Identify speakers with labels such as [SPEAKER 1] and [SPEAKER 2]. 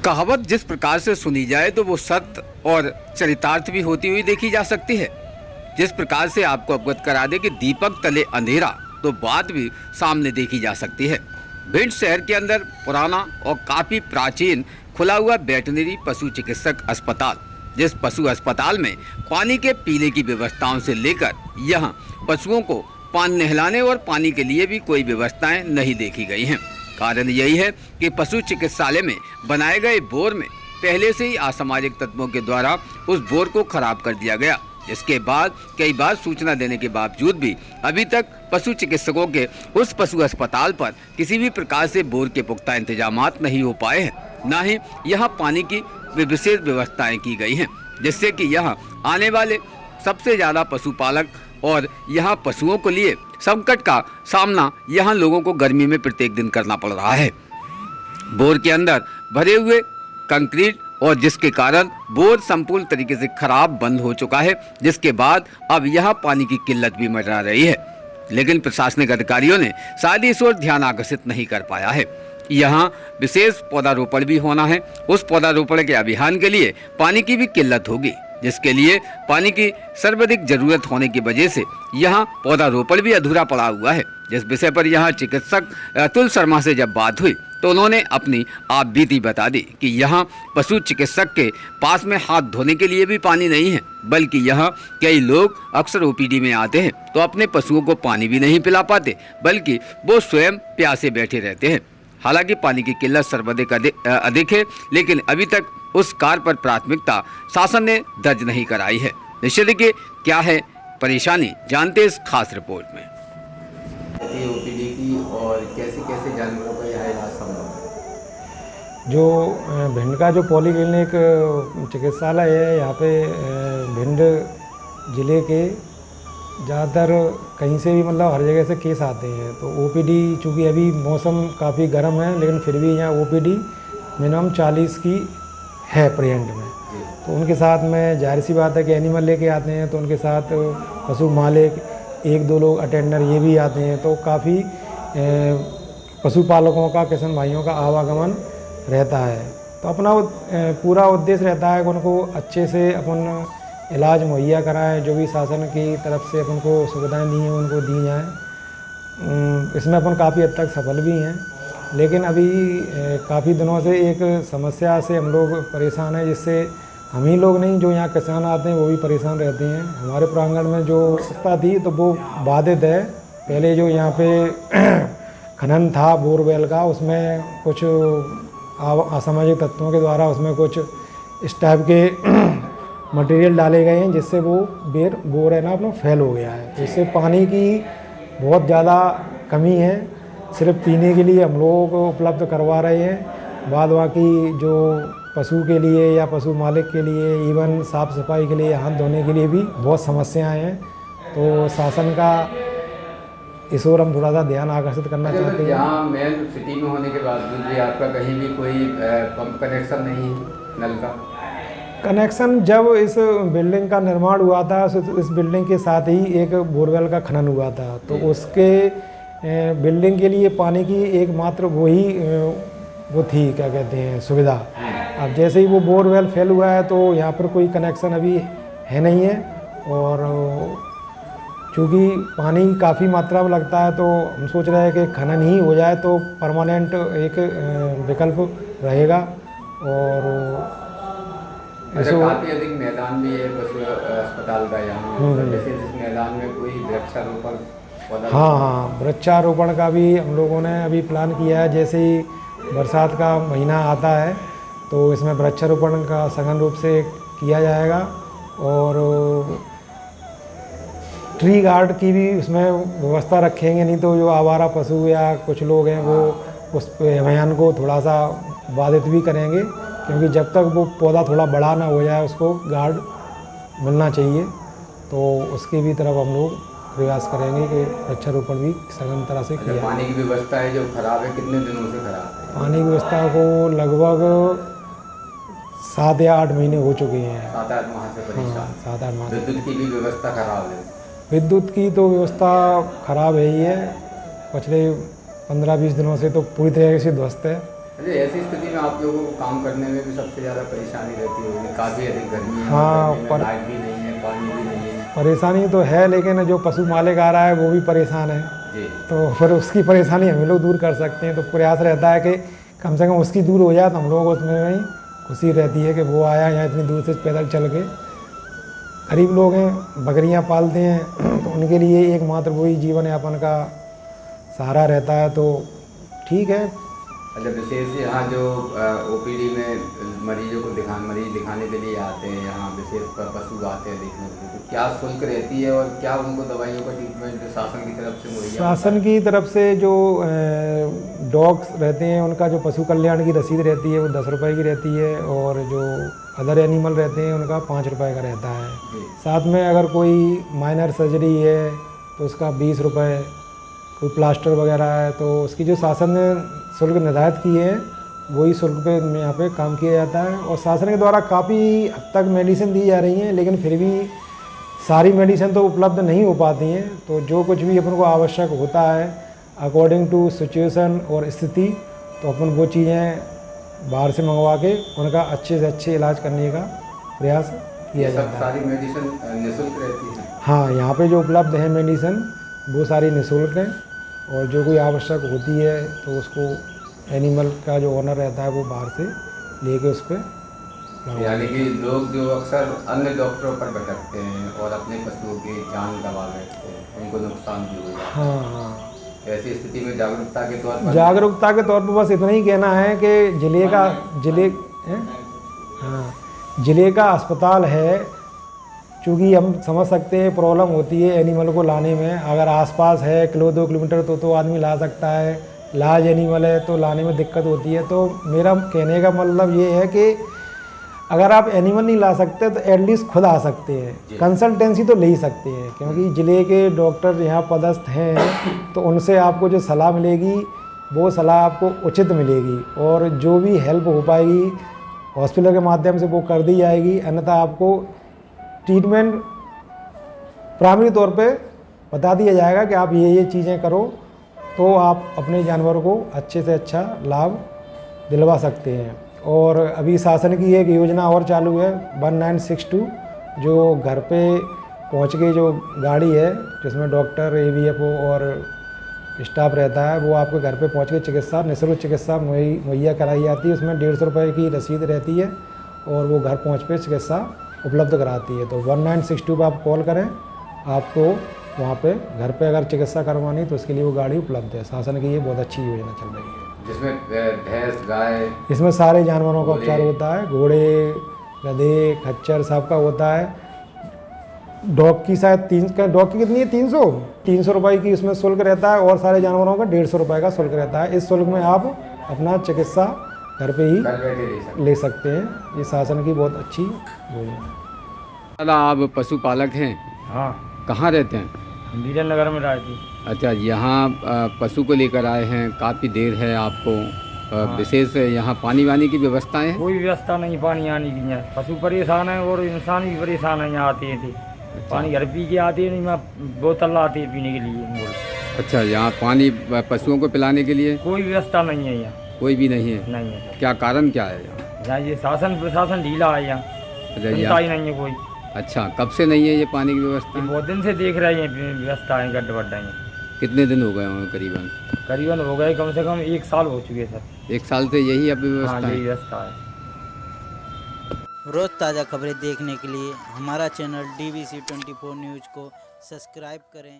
[SPEAKER 1] कहावत जिस प्रकार से सुनी जाए तो वो सत्य और चरितार्थ भी होती हुई देखी जा सकती है। जिस प्रकार से आपको अवगत करा दे कि दीपक तले अंधेरा, तो बात भी सामने देखी जा सकती है। भिंड शहर के अंदर पुराना और काफी प्राचीन खुला हुआ वेटनरी पशु चिकित्सक अस्पताल, जिस पशु अस्पताल में पानी के पीने की व्यवस्थाओं से लेकर यहाँ पशुओं को पानी नहलाने और पानी के लिए भी कोई व्यवस्थाएं नहीं देखी गई हैं। कारण यही है कि पशु चिकित्सालय में बनाए गए बोर में पहले से ही असामाजिक तत्वों के द्वारा उस बोर को खराब कर दिया गया। इसके बाद कई बार सूचना देने के बावजूद भी अभी तक पशु चिकित्सकों के उस पशु अस्पताल पर किसी भी प्रकार से बोर के पुख्ता इंतजामात नहीं हो पाए हैं, न ही यहाँ पानी की विशेष व्यवस्थाएं की गई हैं, जिससे कि यहाँ आने वाले सबसे ज़्यादा पशुपालक और यहाँ पशुओं को लिए संकट का सामना यहाँ लोगों को गर्मी में प्रत्येक दिन करना पड़ रहा है। बोर के अंदर भरे हुए कंक्रीट और जिसके कारण बोर संपूर्ण तरीके से खराब बंद हो चुका है, जिसके बाद अब यहाँ पानी की किल्लत भी मंडरा रही है। लेकिन प्रशासनिक अधिकारियों ने शायद इस ओर ध्यान आकर्षित नहीं कर पाया है। यहाँ विशेष पौधारोपण भी होना है। उस पौधारोपण के अभियान के लिए पानी की भी किल्लत होगी, जिसके लिए पानी की सर्वाधिक जरूरत होने की वजह से यहाँ पौधारोपण भी अधूरा पड़ा हुआ है। जिस विषय पर यहाँ चिकित्सक अतुल शर्मा से जब बात हुई तो उन्होंने अपनी आप बीती बता दी कि यहाँ पशु चिकित्सक के पास में हाथ धोने के लिए भी पानी नहीं है, बल्कि यहाँ कई लोग अक्सर ओपीडी में आते हैं तो अपने पशुओं को पानी भी नहीं पिला पाते, बल्कि वो स्वयं प्यासे बैठे रहते हैं। हालांकि पानी की किल्लत सर्वाधिक अधिक है, लेकिन अभी तक उस कार्य पर प्राथमिकता शासन ने दर्ज नहीं कराई है। निश्चित देखिए क्या है परेशानी, जानते इस खास रिपोर्ट में।
[SPEAKER 2] ओपीडी की और कैसे कैसे जानवरों का यह इलाज संभव है?
[SPEAKER 3] जो भिंड का जो पॉली क्लिनिक चिकित्सालय है, यहाँ पे भिंड ज़िले के ज़्यादातर कहीं से भी मतलब हर जगह से केस आते हैं। तो ओपीडी चूँकि अभी मौसम काफ़ी गर्म है, लेकिन फिर भी यहाँ ओपीडी मिनिमम 40 की है प्रेजेंट में। तो उनके साथ में जाहिर सी बात है कि एनिमल लेके आते हैं, तो उनके साथ पशु मालिक 1-2 लोग अटेंडर ये भी आते हैं। तो काफ़ी पशुपालकों का, किसान भाइयों का आवागमन रहता है। तो अपना पूरा उद्देश्य रहता है कि उनको अच्छे से अपन इलाज मुहैया कराएं, जो भी शासन की तरफ से अपन को सुविधाएं दी हैं उनको दी जाएं। इसमें अपन काफ़ी हद तक सफल भी हैं, लेकिन अभी काफ़ी दिनों से एक समस्या से हम लोग परेशान हैं, जिससे हम ही लोग नहीं, जो यहाँ किसान आते हैं वो भी परेशान रहते हैं। हमारे प्रांगण में जो व्यवस्था थी तो वो बाधित है। पहले जो यहाँ पे खनन था बोरवेल का, उसमें कुछ असामाजिक तत्वों के द्वारा उसमें कुछ इस टाइप के मटेरियल डाले गए हैं, जिससे वो बोर है ना अपना फेल हो गया है। तो इससे पानी की बहुत ज़्यादा कमी है। सिर्फ पीने के लिए हम लोगों को उपलब्ध करवा रहे हैं, बाद बाकी जो पशु के लिए या पशु मालिक के लिए, इवन साफ़ सफाई के लिए, हाथ धोने के लिए भी बहुत समस्याएं हैं। तो शासन का इस ओर हम थोड़ा सा ध्यान आकर्षित करना चाहते हैं।
[SPEAKER 2] यहाँ मेन सिटी में होने के बावजूद भी आपका कहीं भी कोई पंप कनेक्शन नहीं है, नल का
[SPEAKER 3] कनेक्शन? जब इस बिल्डिंग का निर्माण हुआ था, इस बिल्डिंग के साथ ही एक बोरवेल का खनन हुआ था, तो उसके बिल्डिंग के लिए पानी की एकमात्र वो थी, क्या कहते हैं, सुविधा। अब जैसे ही वो बोरवेल फेल हुआ है तो यहाँ पर कोई कनेक्शन अभी है नहीं है। और चूँकि पानी काफ़ी मात्रा में लगता है, तो हम सोच रहे हैं कि खनन ही हो जाए तो परमानेंट एक विकल्प रहेगा। और
[SPEAKER 2] काफ़ी अधिक मैदान भी है पशु अस्पताल का यहाँ, जैसे जिस मैदान में कोई वृक्षारोपण,
[SPEAKER 3] हाँ, वृक्षारोपण का भी हम लोगों ने अभी प्लान किया है। जैसे ही बरसात का महीना आता है तो इसमें वृक्षारोपण का सघन रूप से किया जाएगा। और ट्री गार्ड की भी उसमें व्यवस्था रखेंगे, नहीं तो जो आवारा पशु या कुछ लोग हैं वो उस अभियान को थोड़ा सा बाधित भी करेंगे, क्योंकि जब तक वो पौधा थोड़ा बड़ा ना हो जाए उसको गार्ड मिलना चाहिए। तो उसकी भी तरफ हम लोग प्रयास करेंगे कि वृक्षारोपण भी सघन तरह से किया।
[SPEAKER 2] पानी की व्यवस्था है जो खराब है, कितने दिनों से खराब है?
[SPEAKER 3] पानी की व्यवस्था को लगभग 7 या 8 महीने हो चुके हैं।
[SPEAKER 2] 7-8 माह से परेशान।
[SPEAKER 3] 7-8 माह।
[SPEAKER 2] विद्युत की भी व्यवस्था खराब है?
[SPEAKER 3] विद्युत की तो व्यवस्था खराब है ही है। पिछले 15-20 दिनों से तो पूरी तरह से ध्वस्त है।
[SPEAKER 2] अरे ऐसी स्थिति में आप लोगों को काम करने में भी सबसे ज़्यादा परेशानी रहती होगी, काफ़ी अधिक गर्मी है,
[SPEAKER 3] हाँ,
[SPEAKER 2] गर्मी में लाइट भी नहीं है, पानी भी नहीं है।
[SPEAKER 3] परेशानी तो है, लेकिन जो पशु मालिक आ रहा है वो भी परेशान है,
[SPEAKER 2] जी
[SPEAKER 3] तो फिर उसकी परेशानी हम लोग दूर कर सकते हैं। तो प्रयास रहता है कि कम से कम उसकी दूर हो जाए, तो हम लोगों को उसमें ही खुशी रहती है कि वो आया यहाँ इतनी दूर से पैदल चल के। गरीब लोग हैं, बकरियां पालते हैं, तो उनके लिए एकमात्र वही जीवन यापन का सहारा रहता है, तो ठीक है।
[SPEAKER 2] अच्छा, विशेष यहाँ जो ओपीडी में मरीजों को मरीज दिखाने के लिए आते हैं, यहाँ विशेष पशु आते हैं देखने के लिए, तो क्या शुल्क रहती है और क्या उनको दवाइयों का ट्रीटमेंट शासन की तरफ से मुहैया?
[SPEAKER 3] शासन की तरफ से जो डॉग्स रहते हैं उनका जो पशु कल्याण की रसीद रहती है वो 10 रुपये की रहती है, और जो अदर एनिमल रहते हैं उनका 5 रुपये का रहता है। साथ में अगर कोई माइनर सर्जरी है तो उसका 20 रुपये, कोई प्लास्टर वगैरह है तो उसकी जो शासन ने शुल्क निर्धारित किए हैं वही शुल्क पे यहाँ पे काम किया जाता है। और शासन के द्वारा काफ़ी हद तक मेडिसिन दी जा रही हैं, लेकिन फिर भी सारी मेडिसिन तो उपलब्ध नहीं हो पाती हैं, तो जो कुछ भी अपन को आवश्यक होता है अकॉर्डिंग टू सिचुएशन और स्थिति, तो अपन वो चीज़ें बाहर से मंगवा के उनका अच्छे से अच्छे इलाज करने का प्रयास किया जाता है।
[SPEAKER 2] सारी मेडिसिन निःशुल्क रहती है?
[SPEAKER 3] हाँ, यहाँ पे जो उपलब्ध है मेडिसिन वो सारी निःशुल्क हैं, और जो कोई आवश्यक होती है तो उसको एनिमल का जो ओनर रहता है वो बाहर से लेके उस पर।
[SPEAKER 2] यानी कि लोग जो अक्सर अन्य डॉक्टरों पर भटकते हैं और अपने पशुओं की जान गंवा बैठते हैं, उनको नुकसान भी हो जाता है।
[SPEAKER 3] हाँ हाँ,
[SPEAKER 2] ऐसी स्थिति में जागरूकता के तौर पर
[SPEAKER 3] बस इतना ही कहना है कि जिले का अस्पताल है, चूँकि हम समझ सकते हैं प्रॉब्लम होती है एनिमल को लाने में। अगर आसपास है 1-2 किलोमीटर तो आदमी ला सकता है, लार्ज एनिमल है तो लाने में दिक्कत होती है। तो मेरा कहने का मतलब ये है कि अगर आप एनिमल नहीं ला सकते तो एटलीस्ट खुद आ सकते हैं, कंसल्टेंसी तो ले ही सकते हैं, क्योंकि ज़िले के डॉक्टर यहाँ पदस्थ हैं, तो उनसे आपको जो सलाह मिलेगी वो सलाह आपको उचित मिलेगी, और जो भी हेल्प हो पाएगी हॉस्पिटल के माध्यम से वो कर दी जाएगी। अन्यथा आपको ट्रीटमेंट प्राइमरी तौर पे बता दिया जाएगा कि आप ये चीज़ें करो, तो आप अपने जानवर को अच्छे से अच्छा लाभ दिलवा सकते हैं। और अभी शासन की एक योजना और चालू है 1962, जो घर पे पहुंच के जो गाड़ी है जिसमें डॉक्टर, AVFO और स्टाफ रहता है, वो आपके घर पे पहुंच के निःशुल्क चिकित्सा मुहैया कराई जाती है। उसमें 150 रुपये की रसीद रहती है और वो घर पहुँच पे चिकित्सा उपलब्ध कराती है। तो 1962 पर आप कॉल करें, आपको वहाँ पे घर पे अगर चिकित्सा करवानी तो उसके लिए वो गाड़ी उपलब्ध है। शासन की ये बहुत अच्छी योजना चल रही है,
[SPEAKER 2] जिसमें भैंस, गाय,
[SPEAKER 3] इसमें सारे जानवरों का उपचार होता है। घोड़े, गधे, खच्चर सबका होता है। डॉग की शायद डॉग की कितनी है? 300 रुपये की इसमें शुल्क रहता है, और सारे जानवरों का 150 रुपये का शुल्क रहता है। इस शुल्क में आप अपना चिकित्सा घर पे ही ले सकते हैं। ये शासन की बहुत अच्छी योजना है।
[SPEAKER 1] दादा, आप पशुपालक हैं?
[SPEAKER 4] हाँ,
[SPEAKER 1] कहाँ रहते हैं?
[SPEAKER 4] बीरन नगर में रहती।
[SPEAKER 1] अच्छा, यहाँ पशु को लेकर आए हैं, काफ़ी देर है आपको। विशेष यहाँ पानी वानी की व्यवस्था है?
[SPEAKER 4] कोई व्यवस्था नहीं पानी आने की है। पशु परेशान है और इंसान भी परेशान है। यहाँ आते थे पानी घर पी के आते नहीं, मैं बोतल लाती है पीने के लिए।
[SPEAKER 1] अच्छा, यहाँ पानी पशुओं को पिलाने के लिए
[SPEAKER 4] कोई व्यवस्था नहीं है यहाँ,
[SPEAKER 1] कोई भी नहीं है?
[SPEAKER 4] नहीं है।
[SPEAKER 1] क्या कारण क्या है
[SPEAKER 4] यहाँ ये शासन प्रशासन ढीला है, यहाँ सुनता ही नहीं है कोई।
[SPEAKER 1] अच्छा, कब से नहीं है ये पानी की व्यवस्था?
[SPEAKER 4] बहुत दिन से देख रहे हैं व्यवस्थाएँ गड्ढे।
[SPEAKER 1] कितने दिन हो गए होंगे? करीबन
[SPEAKER 4] हो गए, कम से कम 1 साल हो चुके सर।
[SPEAKER 1] 1 साल से यही अब व्यवस्था है?
[SPEAKER 4] यही व्यवस्था है।
[SPEAKER 5] रोज़ ताज़ा खबरें देखने के लिए हमारा चैनल DVC 24 न्यूज़ को सब्सक्राइब करें।